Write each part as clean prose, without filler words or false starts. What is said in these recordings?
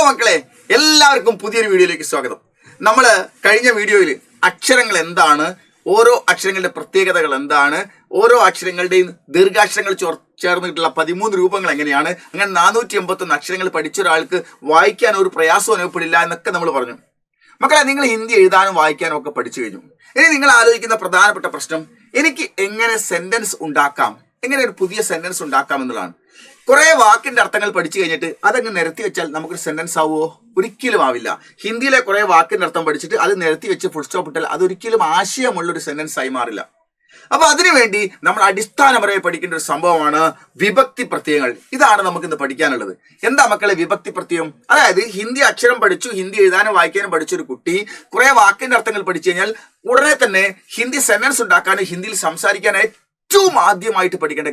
Hello മക്കളെ, എല്ലാവർക്കും പുതിയൊരു വീഡിയോയിലേക്ക് സ്വാഗതം. നമ്മൾ കഴിഞ്ഞ വീഡിയോയിൽ അക്ഷരങ്ങൾ എന്താണ്, ഓരോ അക്ഷരങ്ങളുടെ പ്രത്യേകതകൾ എന്താണ്, ഓരോ അക്ഷരങ്ങളുടെയും ദീർഘാക്ഷരങ്ങൾ ചേർന്നിട്ടുള്ള 13 രൂപങ്ങൾ എങ്ങനെയാണ്, അങ്ങനെ 481 അക്ഷരങ്ങൾ പഠിച്ച ഒരാൾക്ക് വായിക്കാൻ ഒരു പ്രയാസം അനുഭവപ്പെടില്ല എന്നൊക്കെ നമ്മൾ പറഞ്ഞു. മക്കളെ, നിങ്ങൾ ഹിന്ദി എഴുതാനും വായിക്കാനും ഒക്കെ പഠിച്ചു കഴിഞ്ഞു. ഇനി നിങ്ങൾ ആലോചിക്കുന്ന പ്രധാനപ്പെട്ട പ്രശ്നം, എനിക്ക് എങ്ങനെ സെന്റൻസ് ഉണ്ടാക്കാം, എങ്ങനെ ഒരു പുതിയ സെന്റൻസ് ഉണ്ടാക്കാം എന്നുള്ളതാണ്. കുറെ വാക്കിന്റെ അർത്ഥങ്ങൾ പഠിച്ചു കഴിഞ്ഞിട്ട് അതങ്ങ് നിരത്തി വെച്ചാൽ നമുക്കൊരു സെന്റൻസ് ആവുമോ? ഒരിക്കലും ആവില്ല. ഹിന്ദിയിലെ കുറെ വാക്കിന്റെ അർത്ഥം പഠിച്ചിട്ട് അത് നിരത്തി വെച്ച് ഫുൾ സ്റ്റോപ്പ് ഇട്ടാൽ അതൊരിക്കലും ആശയമുള്ള ഒരു സെന്റൻസ് ആയി മാറില്ല. അപ്പൊ അതിനുവേണ്ടി നമ്മൾ അടിസ്ഥാനപരമായി പഠിക്കേണ്ട ഒരു സംഭവമാണ് വിഭക്തി പ്രത്യയങ്ങൾ. ഇതാണ് നമുക്ക് ഇന്ന് പഠിക്കാനുള്ളത്. എന്താ മക്കളെ വിഭക്തി പ്രത്യയം? അതായത് ഹിന്ദി അക്ഷരം പഠിച്ചു, ഹിന്ദി എഴുതാനും വായിക്കാനും പഠിച്ച ഒരു കുട്ടി കുറെ വാക്കിന്റെ അർത്ഥങ്ങൾ പഠിച്ചു കഴിഞ്ഞാൽ ഉടനെ തന്നെ ഹിന്ദി സെന്റൻസ് ഉണ്ടാക്കാനും ഹിന്ദിയിൽ സംസാരിക്കാനായി ഏറ്റവും ആദ്യമായിട്ട് പഠിക്കേണ്ട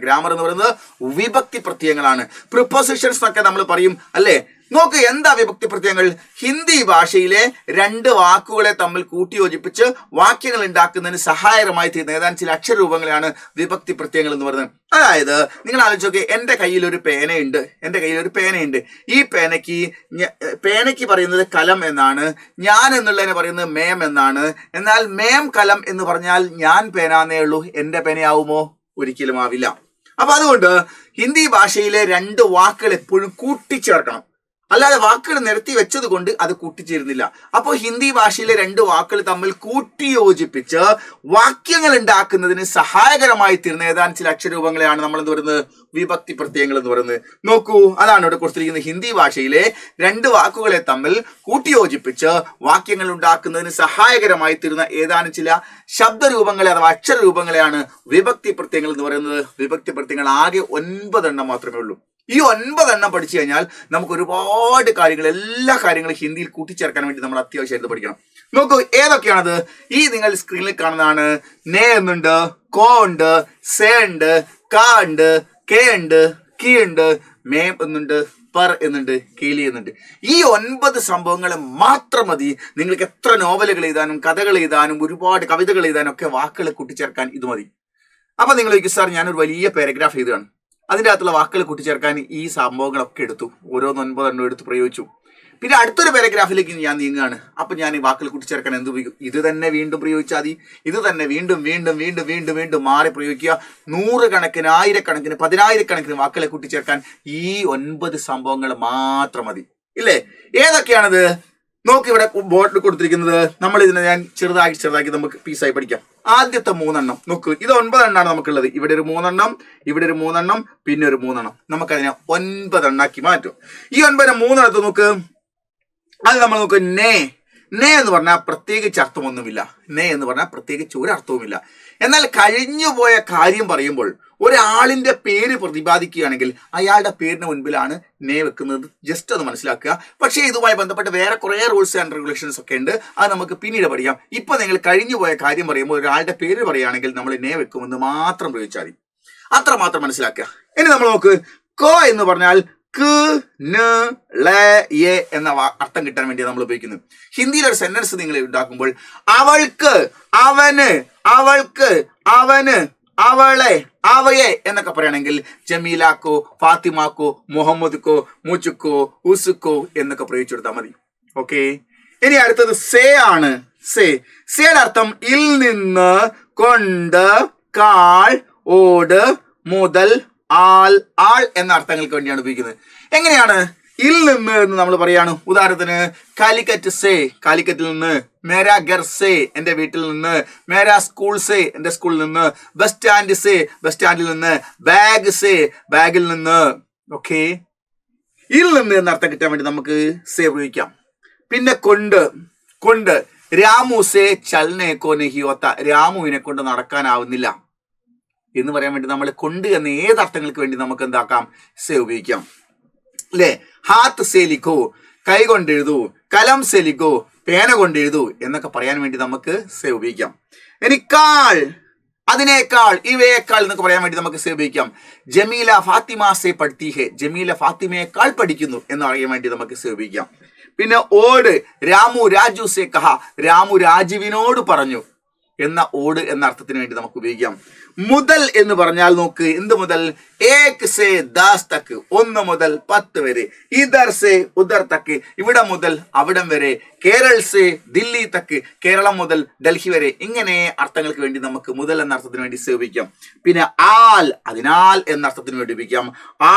ഗ്രാമർ എന്ന് പറയുന്നത് വിഭക്തി പ്രത്യയങ്ങളാണ്. പ്രിപ്പോസിഷൻസ് എന്നൊക്കെ നമ്മൾ പറയും അല്ലേ? നോക്ക്, എന്താ വിഭക്തി പ്രത്യയങ്ങൾ? ഹിന്ദി ഭാഷയിലെ രണ്ട് വാക്കുകളെ തമ്മിൽ കൂട്ടിയോജിപ്പിച്ച് വാക്യങ്ങൾ ഉണ്ടാക്കുന്നതിന് സഹായകരമായി തീരുന്ന ഏതാനും ചില അക്ഷരരൂപങ്ങളാണ് വിഭക്തി പ്രത്യയങ്ങൾ എന്ന് പറയുന്നത്. അതായത് നിങ്ങൾ ആലോചിച്ച് നോക്കിയേ, എൻ്റെ കയ്യിൽ ഒരു പേനയുണ്ട്. ഈ പേനയ്ക്ക് പറയുന്നത് കലം എന്നാണ്, ഞാൻ എന്നുള്ളതിനെ പറയുന്നത് മേം എന്നാണ്. എന്നാൽ മേം കലം എന്ന് പറഞ്ഞാൽ ഞാൻ പേനാന്നേ ഉള്ളൂ, എൻ്റെ പേനയാവുമോ? ഒരിക്കലും ആവില്ല. അപ്പൊ അതുകൊണ്ട് ഹിന്ദി ഭാഷയിലെ രണ്ട് വാക്കുകൾ എപ്പോഴും കൂട്ടിച്ചേർക്കണം, അല്ലാതെ വാക്കുകൾ നിരത്തി വെച്ചത് കൊണ്ട് അത് കൂട്ടിച്ചേരുന്നില്ല. അപ്പോൾ ഹിന്ദി ഭാഷയിലെ രണ്ട് വാക്കുകൾ തമ്മിൽ കൂട്ടിയോജിപ്പിച്ച് വാക്യങ്ങൾ ഉണ്ടാക്കുന്നതിന് സഹായകരമായി തീർന്ന ഏതാനും ചില അക്ഷരരൂപങ്ങളെയാണ് നമ്മൾ എന്ത് പറയുന്നത്? വിഭക്തി പ്രത്യയങ്ങൾ എന്ന് പറയുന്നത്. നോക്കൂ, അതാണ് ഇവിടെ കൊടുത്തിരിക്കുന്നത്. ഹിന്ദി ഭാഷയിലെ രണ്ട് വാക്കുകളെ തമ്മിൽ കൂട്ടിയോജിപ്പിച്ച് വാക്യങ്ങൾ ഉണ്ടാക്കുന്നതിന് സഹായകരമായി തീർന്ന ഏതാനും ചില ശബ്ദരൂപങ്ങളെ അഥവാ അക്ഷരരൂപങ്ങളെയാണ് വിഭക്തി പ്രത്യയങ്ങൾ എന്ന് പറയുന്നത്. വിഭക്തി പ്രത്യയങ്ങൾ ആകെ 9 എണ്ണം മാത്രമേ ഉള്ളൂ. ഈ 9 എണ്ണം പഠിച്ചു കഴിഞ്ഞാൽ നമുക്ക് ഒരുപാട് കാര്യങ്ങൾ, എല്ലാ കാര്യങ്ങളും ഹിന്ദിയിൽ കൂട്ടിച്ചേർക്കാൻ വേണ്ടി നമ്മൾ അത്യാവശ്യമായിട്ട് പഠിക്കണം. നോക്കൂ, ഏതൊക്കെയാണത്? ഈ നിങ്ങൾ സ്ക്രീനിൽ കാണുന്നതാണ്. നേ എന്നുണ്ട്, കോ ഉണ്ട്, സേ ഉണ്ട്, കാ ഉണ്ട്, കെ ഉണ്ട്, കി ഉണ്ട്, മേം എന്നുണ്ട്, പർ എന്നുണ്ട്, കേലി എന്നുണ്ട്. ഈ 9 സംഭവങ്ങൾ മാത്രം മതി നിങ്ങൾക്ക് എത്ര നോവലുകൾ എഴുതാനും കഥകൾ എഴുതാനും ഒരുപാട് കവിതകൾ എഴുതാനും ഒക്കെ വാക്കുകൾ കൂട്ടിച്ചേർക്കാൻ ഇത് മതി. അപ്പൊ നിങ്ങൾ ചോദിക്കും, സാർ ഞാനൊരു വലിയ പാരഗ്രാഫ് എഴുതുകയാണ്, അതിൻ്റെ അകത്തുള്ള വാക്കുകൾ കൂട്ടിച്ചേർക്കാൻ ഈ സംഭവങ്ങളൊക്കെ എടുത്തു, ഓരോന്ന് 9 എണ്ണം എടുത്ത് പ്രയോഗിച്ചു. പിന്നെ അടുത്തൊരു പാരഗ്രാഫിലേക്ക് ഞാൻ നീങ്ങുകയാണ്. അപ്പൊ ഞാൻ ഈ വാക്കുകൾ കൂട്ടിച്ചേർക്കാൻ എന്ത് ഉപയോഗിക്കും? ഇത് തന്നെ വീണ്ടും പ്രയോഗിച്ചാൽ മതി. ഇത് തന്നെ വീണ്ടും വീണ്ടും വീണ്ടും വീണ്ടും വീണ്ടും മാറി പ്രയോഗിക്കുക. 100 കണക്കിന്, 1000 കണക്കിന്, 10,000 വാക്കുകളെ കൂട്ടിച്ചേർക്കാൻ ഈ 9 സംഭവങ്ങൾ മാത്രം മതി. ഇല്ലേ? ഏതൊക്കെയാണത്? നോക്കി, ഇവിടെ ബോർഡിൽ കൊടുത്തിരിക്കുന്നത്. നമ്മൾ ഇതിനെ ഞാൻ ചെറുതാക്കി നമുക്ക് പീസായി പഠിക്കാം. ആദ്യത്തെ 3 എണ്ണം നോക്ക്, ഇത് 9 എണ്ണമാണ് നമുക്കുള്ളത്. ഇവിടെ ഒരു 3 എണ്ണം, ഇവിടെ ഒരു 3 എണ്ണം, പിന്നെ ഒരു 3 എണ്ണം. നമുക്കതിനെ 9 എണ്ണാക്കി മാറ്റും. ഈ 9 3 എണ്ണത്ത് നോക്ക്, അത് നമ്മൾ നോക്ക്. നേ എന്ന് പറഞ്ഞാൽ പ്രത്യേകിച്ച് അർത്ഥമൊന്നുമില്ല. നേ എന്ന് പറഞ്ഞാൽ പ്രത്യേകിച്ച് ഒരു അർത്ഥവുമില്ല. എന്നാൽ കഴിഞ്ഞുപോയ കാര്യം പറയുമ്പോൾ ഒരാളിന്റെ പേര് പ്രതിപാദിക്കുകയാണെങ്കിൽ അയാളുടെ പേരിന് മുൻപിലാണ് നേ വെക്കുന്നത്. ജസ്റ്റ് ഒന്ന് മനസ്സിലാക്കുക. പക്ഷേ ഇതുമായി ബന്ധപ്പെട്ട് വേറെ കുറെ റൂൾസ് ആൻഡ് റെഗുലേഷൻസ് ഒക്കെ ഉണ്ട്, അത് നമുക്ക് പിന്നീട് പഠിക്കാം. ഇപ്പൊ നിങ്ങൾ കഴിഞ്ഞുപോയ കാര്യം പറയുമ്പോൾ ഒരാളുടെ പേര് പറയുകയാണെങ്കിൽ നമ്മൾ നേ വെക്കുമെന്ന് മാത്രം പ്രയോഗിച്ചാൽ മതി. അത്രമാത്രം മനസ്സിലാക്കുക. ഇനി നമ്മൾ നോക്ക്, കോ എന്ന് പറഞ്ഞാൽ എന്ന അർത്ഥം കിട്ടാൻ വേണ്ടി നമ്മൾ ഉപയോഗിക്കുന്നത്. ഹിന്ദിയിൽ ഒരു സെന്റൻസ് നിങ്ങൾ ഉണ്ടാക്കുമ്പോൾ അവൾക്ക്, അവന്, അവൾക്ക്, അവന്, അവളെ, അവയെ എന്നൊക്കെ പറയുകയാണെങ്കിൽ ജമീലാക്കോ, ഫാത്തിമാക്കോ, മുഹമ്മദ്ക്കോ, മുച്ചുക്കോ, ഉസുക്കോ എന്നൊക്കെ പ്രയോഗിച്ചു കൊടുത്താൽ മതി. ഓക്കെ. ഇനി അടുത്തത് സേ ആണ്. സേയുടെ അർത്ഥം ഇൽ നിന്ന്, കൊണ്ട്, കാൾ, ഓട്, മുതൽ, ആൾ എന്ന അർത്ഥങ്ങൾക്ക് വേണ്ടിയാണ് ഉപയോഗിക്കുന്നത്. എങ്ങനെയാണ്? ഇൽ നിന്ന് എന്ന് നമ്മൾ പറയാണ്. ഉദാഹരണത്തിന് കാലിക്കറ്റ് സേ, കാലിക്കറ്റിൽ നിന്ന്. മേരാ ഘർ സേ, എന്റെ വീട്ടിൽ നിന്ന്. മേരാ സ്കൂൾ സേ, എന്റെ സ്കൂളിൽ നിന്ന്. ബസ് സ്റ്റാൻഡ് സേ, ബസ് സ്റ്റാൻഡിൽ നിന്ന്. ബാഗ് സേ, ബാഗിൽ നിന്ന്. ഓക്കെ. ഇൽ നിന്ന് എന്ന അർത്ഥം കിട്ടാൻ വേണ്ടി നമുക്ക് സേ ഉപയോഗിക്കാം. പിന്നെ കൊണ്ട്, രാമു സേ ചൽനെ കോ നഹി ഹോത്ത, രാമുവിനെ കൊണ്ട് നടക്കാനാവുന്നില്ല എന്ന് പറയാൻ വേണ്ടി നമ്മൾ കൊണ്ട് എന്ന ഏത് അർത്ഥങ്ങൾക്ക് വേണ്ടി നമുക്ക് എന്താക്കാം? സേ ഉപയോഗിക്കാം. അല്ലേ? ഹാത്ത് സേ ലിഖോ, കൈ കൊണ്ട് എഴുതൂ. കലം സേ ലിഖോ, പേന കൊണ്ട് എഴുതൂ എന്നൊക്കെ പറയാൻ വേണ്ടി നമുക്ക് സേ ഉപയോഗിക്കാം. ഇനി കാൾ, അതിനേക്കാൾ, ഇവയേക്കാൾ എന്നൊക്കെ പറയാൻ വേണ്ടി നമുക്ക് സേ ഉപയോഗിക്കാം. ജമീല ഫാത്തിമ സേ പഠിത്തി ഹെ, ജമീല ഫാത്തിമയേക്കാൾ പഠിക്കുന്നു എന്ന് പറയാൻ വേണ്ടി നമുക്ക് സേ ഉപയോഗിക്കാം. പിന്നെ ഓട്, രാമു രാജു സേ കഹ, രാമു രാജുവിനോട് പറഞ്ഞു എന്ന ഓട് എന്ന അർത്ഥത്തിന് വേണ്ടി നമുക്ക് ഉപയോഗിക്കാം. മുതൽ എന്ന് പറഞ്ഞാൽ നോക്ക്, എന്ത് മുതൽ? ഏക് സേ 10 തക്ക്, 1 മുതൽ 10 വരെ. ഇധർ സേ ഉധർ തക്ക്, ഇവിടെ മുതൽ അവിടം വരെ. കേരൾ സേ ദില്ലി തക്ക്, കേരളം മുതൽ ഡൽഹി വരെ. ഇങ്ങനെ അർത്ഥങ്ങൾക്ക് വേണ്ടി നമുക്ക് മുതൽ എന്ന അർത്ഥത്തിന് വേണ്ടി ഉപയോഗിക്കാം. പിന്നെ ആൽ, അതിനാൽ എന്ന അർത്ഥത്തിന് വേണ്ടി ഉപയോഗിക്കാം.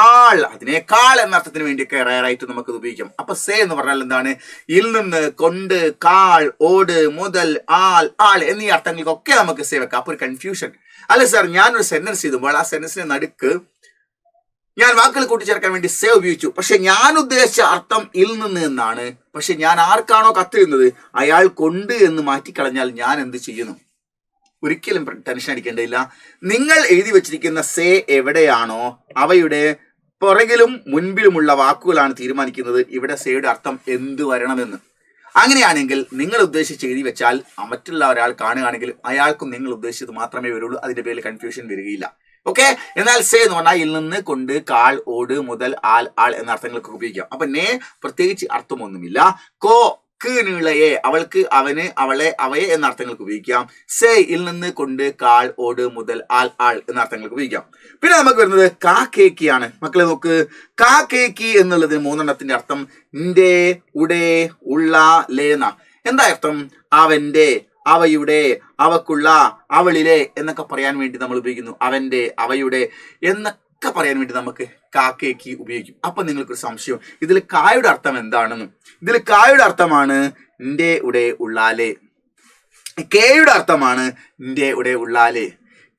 ആൾ, അതിനേക്കാൾ എന്ന അർത്ഥത്തിന് വേണ്ടിയൊക്കെ റയറായിട്ട് നമുക്ക് ഉപയോഗിക്കാം. അപ്പൊ സേ എന്ന് പറഞ്ഞാൽ എന്താണ്? ഇൽ നിന്ന്, കൊണ്ട്, കാൾ, ഓട്, മുതൽ, ആൾ, ആൾ എന്നീ അർത്ഥങ്ങൾക്കൊക്കെ നമുക്ക് സേ വെക്കാം. അപ്പൊ ഒരു കൺഫ്യൂഷൻ അല്ല സാർ, ഞാനൊരു സെന്റൻസ് ചെയ്തുമ്പോൾ ആ സെന്റൻസിന്റെ നടുക്ക് ഞാൻ വാക്കുകൾ കൂട്ടിച്ചേർക്കാൻ വേണ്ടി സേ ഉപയോഗിച്ചു, പക്ഷെ ഞാൻ ഉദ്ദേശിച്ച അർത്ഥം ഇൽ നിന്ന് എന്നാണ്. പക്ഷെ ഞാൻ ആർക്കാണോ കത്തെഴുതുന്നത് അയാൾ കൊണ്ട് എന്ന് മാറ്റിക്കളഞ്ഞാൽ ഞാൻ എന്ത് ചെയ്യുന്നു? ഒരിക്കലും ടെൻഷൻ അടിക്കേണ്ടതില്ല. നിങ്ങൾ എഴുതി വെച്ചിരിക്കുന്ന സേ എവിടെയാണോ അവയുടെ പുറകിലും മുൻപിലുമുള്ള വാക്കുകളാണ് തീരുമാനിക്കുന്നത് ഇവിടെ സേയുടെ അർത്ഥം എന്ത് വരണമെന്ന്. അങ്ങനെയാണെങ്കിൽ നിങ്ങൾ ഉദ്ദേശിച്ച് എഴുതി വെച്ചാൽ മറ്റുള്ള ഒരാൾ കാണുകയാണെങ്കിൽ അയാൾക്കും നിങ്ങൾ ഉദ്ദേശിച്ചത് മാത്രമേ വരുള്ളൂ. അതിന്റെ പേരിൽ കൺഫ്യൂഷൻ വരികയില്ല. ഓക്കെ. എന്നാൽ സേ എന്ന് പറഞ്ഞാൽ ഇൽ നിന്ന്, കൊണ്ട്, കാൾ, ഓട്, മുതൽ, ആൽ, ആൾ എന്ന അർത്ഥങ്ങൾക്ക് ഉപയോഗിക്കാം. അപ്പൊ നേ പ്രത്യേകിച്ച് അർത്ഥമൊന്നുമില്ല. കോ, നീളയെ, അവൾക്ക്, അവന്, അവളെ, അവയെ എന്ന അർത്ഥങ്ങൾക്ക് ഉപയോഗിക്കാം. സേ ഇൽ നിന്ന്, കൊണ്ട്, കാൾ, ഓട്, മുതൽ, ആൽ, ആൾ എന്ന അർത്ഥങ്ങൾക്ക് ഉപയോഗിക്കാം. പിന്നെ നമുക്ക് വരുന്നത് കാ കേക്കി ആണ്. മക്കളെ നോക്ക്, കാ കേക്കി എന്നുള്ളതിന് 3 എണ്ണത്തിന്റെ അർത്ഥം ന്റെ, ഉടേ, ഉള്ള, ലേന. എന്താ അർത്ഥം? അവന്റെ, അവയുടെ, അവക്കുള്ള, അവളിലെ എന്നൊക്കെ പറയാൻ വേണ്ടി നമ്മൾ ഉപയോഗിക്കുന്നു. അവന്റെ, അവയുടെ എന്നൊക്കെ പറയാൻ വേണ്ടി നമുക്ക് കാക്കേക്ക് ഉപയോഗിക്കും. അപ്പൊ നിങ്ങൾക്കൊരു സംശയം, ഇതിൽ കായുടെ അർത്ഥം എന്താണെന്ന്. ഇതിൽ കായുടെ അർത്ഥമാണ് ന്റെ, ഉടെ, ഉള്ളാലെ. കേയുടെ അർത്ഥമാണ് ന്റെ, ഉടെ, ഉള്ളാലെ.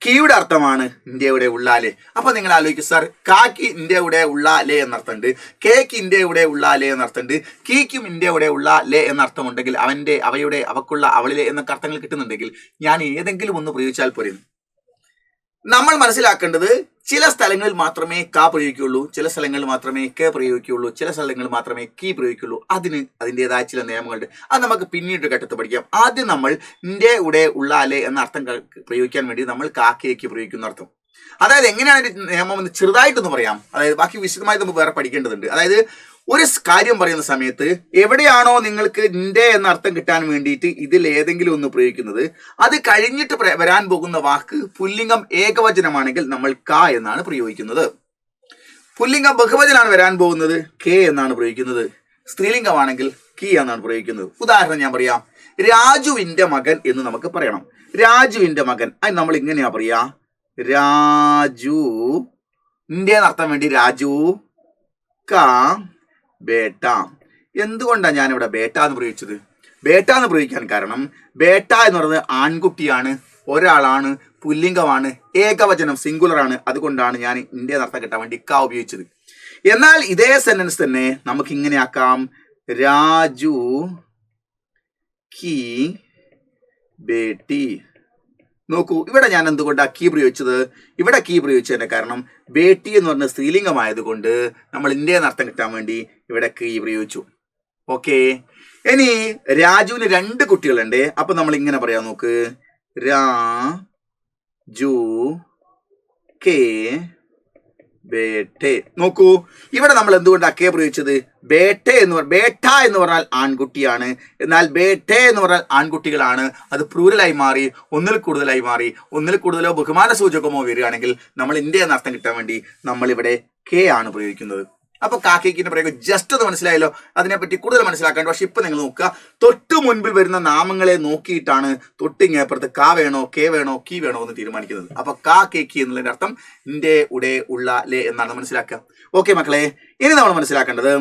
കീയുടെ അർത്ഥമാണ് ന്റെ, ഉടെ, ഉള്ളാലെ. അപ്പൊ നിങ്ങൾ ആലോചിക്കും, സാർ കാക്ക് ഇന്റെ, ഉടെ, ഉള്ളാലെ എന്നർത്ഥമുണ്ട്, കേക്ക് ഇന്റെ, ഉടെ, ഉള്ളാലെ എന്നർത്ഥമുണ്ട്, കീക്കും ഇന്റെ, ഉടെ, ഉള്ളാലെ എന്നർത്ഥമുണ്ടെങ്കിൽ അവന്റെ, അവയുടെ, അവക്കുള്ള, അവളിലെ എന്നൊക്കെ അർത്ഥങ്ങൾ കിട്ടുന്നുണ്ടെങ്കിൽ ഞാൻ ഏതെങ്കിലും ഒന്ന് പ്രയോഗിച്ചാൽ പോരെ. നമ്മൾ മനസ്സിലാക്കേണ്ടത് ചില സ്ഥലങ്ങളിൽ മാത്രമേ കാ പ്രയോഗിക്കുള്ളൂ, ചില സ്ഥലങ്ങളിൽ മാത്രമേ കെ പ്രയോഗിക്കുള്ളൂ, ചില സ്ഥലങ്ങളിൽ മാത്രമേ കീ പ്രയോഗിക്കുള്ളൂ. അതിൻ്റെതായ ചില നിയമങ്ങളുണ്ട്. അത് നമുക്ക് പിന്നീട് ഘട്ടത്തിൽ പഠിക്കാം. ആദ്യം നമ്മൾ ന്റെ, ഉടെ, ഉള്ളാലെ എന്ന അർത്ഥം പ്രയോഗിക്കാൻ വേണ്ടി നമ്മൾ കാക്കയ്ക്ക് പ്രയോഗിക്കുന്ന അർത്ഥം. അതായത് എങ്ങനെയാണ് നിയമം എന്ന് ചെറുതായിട്ടൊന്ന് പറയാം. അതായത് ബാക്കി വിശദമായി നമുക്ക് വേറെ പഠിക്കേണ്ടതുണ്ട്. അതായത് ഒരു കാര്യം പറയുന്ന സമയത്ത് എവിടെയാണോ നിങ്ങൾക്ക് ന്റെ എന്ന അർത്ഥം കിട്ടാൻ വേണ്ടിയിട്ട് ഇതിൽ ഏതെങ്കിലും ഒന്ന് പ്രയോഗിക്കുന്നത്, അത് കഴിഞ്ഞിട്ട് വരാൻ പോകുന്ന വാക്ക് പുല്ലിംഗം ഏകവചനമാണെങ്കിൽ നമ്മൾ ക എന്നാണ് പ്രയോഗിക്കുന്നത്. പുല്ലിംഗം ബഹുവചനാണ് വരാൻ പോകുന്നത്, കെ എന്നാണ് പ്രയോഗിക്കുന്നത്. സ്ത്രീലിംഗമാണെങ്കിൽ കി എന്നാണ് പ്രയോഗിക്കുന്നത്. ഉദാഹരണം ഞാൻ പറയാം, രാജുവിന്റെ മകൻ എന്ന് നമുക്ക് പറയണം. രാജുവിന്റെ മകൻ, അത് നമ്മൾ ഇങ്ങനെയാ പറയാ, രാജു ന്റെ അർത്ഥം വേണ്ടി രാജു കാ ബേട്ട. എന്തുകൊണ്ടാണ് ഞാനിവിടെ ബേട്ട എന്ന് പ്രയോഗിച്ചത്? ബേട്ട എന്ന് പ്രയോഗിക്കാൻ കാരണം ബേട്ട എന്ന് പറയുന്നത് ആൺകുട്ടിയാണ്, ഒരാളാണ്, പുല്ലിംഗമാണ്, ഏകവചനം സിംഗുലർ ആണ്. അതുകൊണ്ടാണ് ഞാൻ ഇന്ത്യ അർത്ഥം കിട്ടാൻ വേണ്ടി ക ഉപയോഗിച്ചത്. എന്നാൽ ഇതേ സെന്റൻസ് തന്നെ നമുക്ക് ഇങ്ങനെ ആക്കാം, രാജു കി ബേട്ടി. നോക്കൂ, ഇവിടെ ഞാൻ എന്തുകൊണ്ടാണ് കീ പ്രയോഗിച്ചത്? ഇവിടെ കീ പ്രയോഗിച്ചതിന്റെ കാരണം ബേട്ടി എന്ന് പറഞ്ഞ സ്ത്രീലിംഗമായതുകൊണ്ട് നമ്മൾ ഇന്ത്യ അർത്ഥം കിട്ടാൻ വേണ്ടി ഇവിടെ കീ പ്രയോഗിച്ചു. ഓക്കെ. ഇനി രാജുവിന് 2 കുട്ടികളുണ്ട്. അപ്പൊ നമ്മൾ ഇങ്ങനെ പറയാം, നോക്ക്, രാജു കെ ബേട്ടെ. നോക്കൂ, ഇവിടെ നമ്മൾ എന്തുകൊണ്ടാണ് കെ പ്രയോഗിച്ചത്? ബേട്ട എന്ന് പറഞ്ഞാൽ ആൺകുട്ടിയാണ്, എന്നാൽ ബേട്ടെ എന്ന് പറഞ്ഞാൽ ആൺകുട്ടികളാണ്. അത് പ്ലൂരലായി മാറി, ഒന്നിൽ കൂടുതലോ ബഹുമാന സൂചകമോ വരികയാണെങ്കിൽ നമ്മൾ ഇന്ത്യ എന്ന അർത്ഥം കിട്ടാൻ വേണ്ടി നമ്മൾ ഇവിടെ കെ ആണ് പ്രയോഗിക്കുന്നത്. അപ്പൊ കാക്കേക്കിന്റെ പ്രയോഗം ജസ്റ്റ് ഒന്ന് മനസ്സിലായല്ലോ. അതിനെപ്പറ്റി കൂടുതൽ മനസ്സിലാക്കേണ്ട. പക്ഷെ ഇപ്പൊ നിങ്ങൾ നോക്കുക, തൊട്ടു മുൻപിൽ വരുന്ന നാമങ്ങളെ നോക്കിയിട്ടാണ് തൊട്ടിങ്ങേപ്പുറത്ത് കാ വേണോ, കെ വേണോ, കീ വേണോ എന്ന് തീരുമാനിക്കുന്നത്. അപ്പൊ കാ കേക്കി എന്നുള്ളതിന്റെ അർത്ഥം ന്റെ, ഉടെ, ഉള്ള, ലേ എന്നാണ് മനസ്സിലാക്കുക. ഓക്കെ മക്കളെ, ഇനി നമ്മൾ മനസ്സിലാക്കേണ്ടത്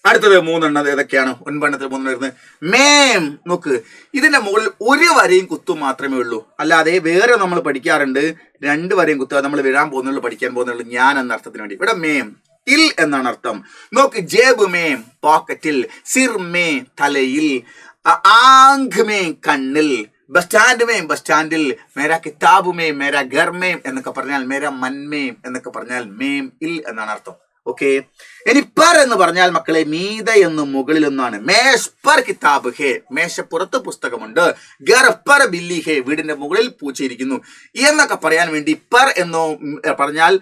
അടുത്തത് 3 എണ്ണം ഏതൊക്കെയാണ്? 9 എണ്ണത്തിൽ 3 വരുന്നത് മേം. നോക്ക്, ഇതിന്റെ മുകളിൽ ഒരു വരയും കുത്തും മാത്രമേ ഉള്ളൂ. അല്ലാതെ വേറെ നമ്മൾ പഠിക്കാറുണ്ട് 2 വരയും കുത്തുക, നമ്മൾ വരാൻ പോകുന്നുള്ളൂ, പഠിക്കാൻ പോകുന്നുള്ളൂ ഞാൻ എന്ന അർത്ഥത്തിന് വേണ്ടി. ഇവിടെ മേം ഇൽ എന്നാണ് അർത്ഥം. നോക്ക്, ജേബ് മേം പോക്കറ്റിൽ, സിർ മേ തലയിൽ, ആങ്ക് മേ കണ്ണിൽ, ബസ് സ്റ്റാൻഡ് മേം ബസ് സ്റ്റാൻഡിൽ, മേര കിതാബ് മേം, മേര ഘർ മേം എന്നൊക്കെ പറഞ്ഞാൽ, മേര മൻമേം എന്നൊക്കെ പറഞ്ഞാൽ മേം ഇൽ എന്നാണ് അർത്ഥം. ഓക്കെ. ഇനി പർ എന്ന് പറഞ്ഞാൽ മക്കളെ മീത എന്നും മുകളിൽ ഒന്നാണ്. മേഷ് പർ കിതാബ് ഹേ, മേശപ്പുറത്ത് പുസ്തകമുണ്ട്. ഗർ പർ ബില്ലി ഹേ, വീടിന്റെ മുകളിൽ പൂച്ചയിരിക്കുന്നു എന്നൊക്കെ പറയാൻ വേണ്ടി പർ എന്നോ പറഞ്ഞാൽ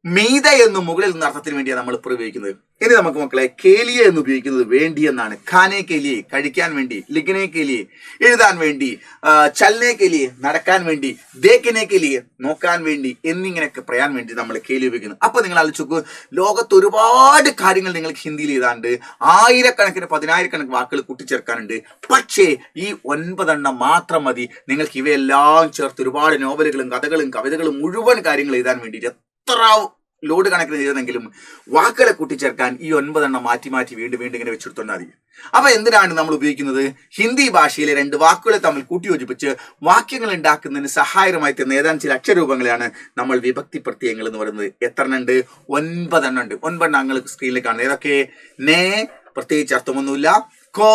മീത എന്നും മുകളിൽ എന്ന അർത്ഥത്തിന് വേണ്ടിയാണ് നമ്മൾ ഇപ്പോൾ ഉപയോഗിക്കുന്നത്. ഇനി നമുക്ക് മക്കളെ കേലിയെ എന്ന് ഉപയോഗിക്കുന്നത് വേണ്ടി എന്നാണ്. ഖാനെ കേലിയെ കഴിക്കാൻ വേണ്ടി, ലിഖനെ കേലിയെ എഴുതാൻ വേണ്ടി, ചലനെ കേലിയെ നടക്കാൻ വേണ്ടി, ദേഖനെ കേലിയെ നോക്കാൻ വേണ്ടി എന്നിങ്ങനെയൊക്കെ പറയാൻ വേണ്ടി നമ്മൾ കേലി ഉപയോഗിക്കുന്നു. അപ്പൊ നിങ്ങൾ ആലോചിച്ചു, ലോകത്ത് ഒരുപാട് കാര്യങ്ങൾ നിങ്ങൾക്ക് ഹിന്ദിയിൽ എഴുതാണ്ട്, ആയിരക്കണക്കിന് പതിനായിരക്കണക്കിന് വാക്കുകൾ കൂട്ടിച്ചേർക്കാനുണ്ട്. പക്ഷേ ഈ 9 മാത്രം മതി നിങ്ങൾക്ക് ഇവയെല്ലാം ചേർത്ത് ഒരുപാട് നോവലുകളും കഥകളും കവിതകളും മുഴുവൻ കാര്യങ്ങൾ എഴുതാൻ വേണ്ടിയിട്ട്. എത്ര ലോഡ് കണക്കിന് എഴുതുന്നെങ്കിലും വാക്കുകളെ കൂട്ടിച്ചേർക്കാൻ ഈ 9 മാറ്റി മാറ്റി വീണ്ടും വീണ്ടും ഇങ്ങനെ വെച്ചെടുത്താൽ മതി. അപ്പൊ എന്തിനാണ് നമ്മൾ ഉപയോഗിക്കുന്നത്? ഹിന്ദി ഭാഷയിലെ 2 വാക്കുകളെ തമ്മിൽ കൂട്ടിയോജിപ്പിച്ച് വാക്യങ്ങൾ ഉണ്ടാക്കുന്നതിന് സഹായകരമായി തരുന്ന ഏതാനും ചില അക്ഷരരൂപങ്ങളെയാണ് നമ്മൾ വിഭക്തി പ്രത്യയങ്ങൾ എന്ന് പറയുന്നത്. എത്ര ഉണ്ട്? 9 ഉണ്ട്. 9 നിങ്ങൾ സ്ക്രീനിൽ കാണുന്നത്. ഏതൊക്കെ? നേ പ്രത്യേകിച്ച് അർത്ഥമൊന്നുമില്ല. കോ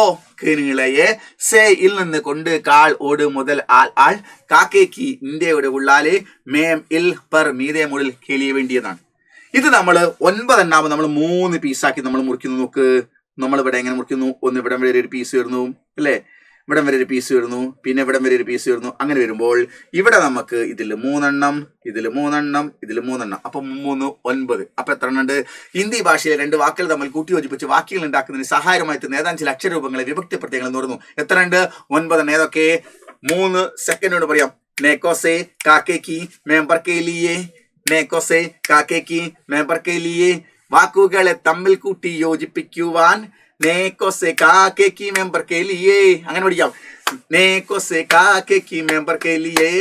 നീളയെ, സേ ഇൽ നിന്ന് കൊണ്ട്, കാൾ ഓട് മുതൽ, ആൾ ആൾ, കാക്കേക്ക് ഇന്ത്യയുടെ ഉള്ളാലെ, മേം ഇൽ പർ മീതെ മുകളിൽ കേലിയ വേണ്ടിയതാണ്. ഇത് നമ്മൾ 9 നമ്മൾ 3 പീസാക്കി നമ്മൾ മുറിക്കുന്നു. നോക്ക്, നമ്മളിവിടെ എങ്ങനെ മുറിക്കുന്നു? ഒന്ന് ഇവിടം വരെ ഒരു പീസ് വരുന്നു അല്ലേ, ഇവിടം വരെ ഒരു പീസ് വരുന്നു, പിന്നെ ഇവിടം വരെ ഒരു പീസ് വരുന്നു. അങ്ങനെ വരുമ്പോൾ ഇവിടെ നമുക്ക് ഇതിൽ 3 ഇതിൽ 3 ഇതിൽ 3 അപ്പൊ 3 9. അപ്പൊ എത്ര ഉണ്ട്? ഹിന്ദി ഭാഷയിലെ 2 വാക്കുകൾ തമ്മിൽ കൂട്ടിയോജിപ്പിച്ച് വാക്യങ്ങൾ ഉണ്ടാക്കുന്നതിന് സഹായമായി ഏതാനും ചില അക്ഷരരൂപങ്ങളെ വിഭക്തി പ്രത്യയങ്ങൾ എന്ന് പറയുന്നു. എത്ര ഉണ്ട്? 9. ഏതൊക്കെ? 3 സെക്കൻഡ് കൊണ്ട് പറയാം. നേക്കോസെ കാക്കേക്ക് മെമ്പർ കേലിയെ, നേക്കോസെ കാക്കേക്ക് മെമ്പർ കേലിയെ, വാക്കുകളെ തമ്മിൽ കൂട്ടി യോജിപ്പിക്കുവാൻ, നേക്കോസെ കാക്കേക്ക് മെമ്പർ കേലിയെ. അങ്ങനെ പഠിക്കാം. നേക്കോസെ കാക്കേക്ക് മെമ്പർ കേലിയെ,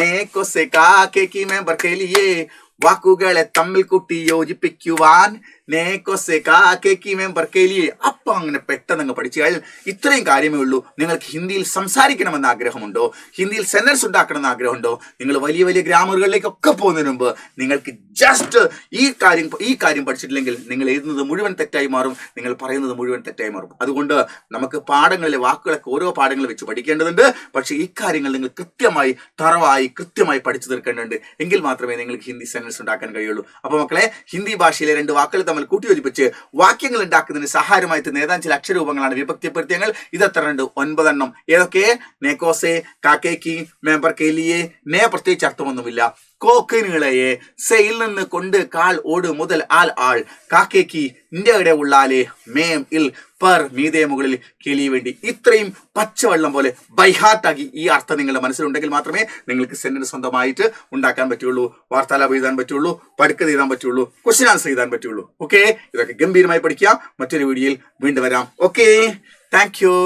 നേക്കോസെ കാക്കേക്ക് മെമ്പർ കേലിയെ, വാക്കുകളെ തമ്മിൽ കൂട്ടി യോജിപ്പിക്കുവാൻ, നേക്കോസെ കാക്കേക്ക് മെമ്പർ കേലിയെ. അപ്പൊ അങ്ങനെ പെട്ടെന്ന് പഠിച്ചു കഴിഞ്ഞാൽ ഇത്രയും കാര്യമേ ഉള്ളൂ. നിങ്ങൾക്ക് ഹിന്ദിയിൽ സംസാരിക്കണമെന്ന് ആഗ്രഹമുണ്ടോ? ഹിന്ദിയിൽ സെന്റൻസ് ഉണ്ടാക്കണമെന്ന് ആഗ്രഹമുണ്ടോ? നിങ്ങൾ വലിയ വലിയ ഗ്രാമറുകളിലേക്കൊക്കെ പോകുന്നതിന് മുമ്പ് നിങ്ങൾക്ക് ജസ്റ്റ് ഈ കാര്യം പഠിച്ചിട്ടില്ലെങ്കിൽ നിങ്ങൾ എഴുതുന്നത് മുഴുവൻ തെറ്റായി മാറും, നിങ്ങൾ പറയുന്നത് മുഴുവൻ തെറ്റായി മാറും. അതുകൊണ്ട് നമുക്ക് പാഠങ്ങളിലെ വാക്കുകളൊക്കെ ഓരോ പാഠങ്ങൾ വെച്ച് പഠിക്കേണ്ടതുണ്ട്. പക്ഷേ ഈ കാര്യങ്ങൾ നിങ്ങൾ കൃത്യമായി പഠിച്ചു തീർക്കേണ്ടതുണ്ട്. എങ്കിൽ മാത്രമേ നിങ്ങൾക്ക് ഹിന്ദി സെന്റൻസ് ഉണ്ടാക്കാൻ കഴിയുള്ളൂ. അപ്പൊ മക്കളെ, ഹിന്ദി ഭാഷയിലെ 2 വാക്കുകൾ തമ്മിൽ കൂട്ടിയോജിപ്പിച്ച് വാക്യങ്ങൾ ഉണ്ടാക്കുന്നതിന് സഹായമായി ഏതാനും ചില അക്ഷരരൂപങ്ങളാണ് വിഭക്തി പ്രത്യയങ്ങൾ. ഇതെത്ര ഉണ്ട്? 9. ഏതൊക്കെ? നേക്കോസെ കാക്കേക്ക് മെമ്പർ കേലിയെ. നേ പ്രത്യേകിച്ച് അർത്ഥമൊന്നുമില്ല. കോക്ക് നീളയെ, സെയിൽ നിന്ന് കൊണ്ട്, കാൾ ഓട് മുതൽ, ആൾ ആൾ, കാക്കേക്ക് ഇന്ത്യയുടെ ഉള്ളാലെ, മേം ഇൽ പർ മീതെ മുകളിൽ കേലിയ വേണ്ടി. ഇത്രയും പച്ചവെള്ളം പോലെ ബൈഹാർട്ടാക്കി ഈ അർത്ഥം നിങ്ങളുടെ മനസ്സിലുണ്ടെങ്കിൽ മാത്രമേ നിങ്ങൾക്ക് സെന്റൻസ് സ്വന്തമായിട്ട് ഉണ്ടാക്കാൻ പറ്റുള്ളൂ, വാർത്താലാപം എഴുതാൻ പറ്റുള്ളൂ, പടുക്കത് എഴുതാൻ പറ്റുള്ളൂ, ക്വസ്റ്റ്യൻ ആൻസർ എഴുതാൻ പറ്റുള്ളൂ. ഓക്കെ, ഇതൊക്കെ ഗംഭീരമായി പഠിക്കുക. മറ്റൊരു വീഡിയോയിൽ വീണ്ടും വരാം. Okay, thank you.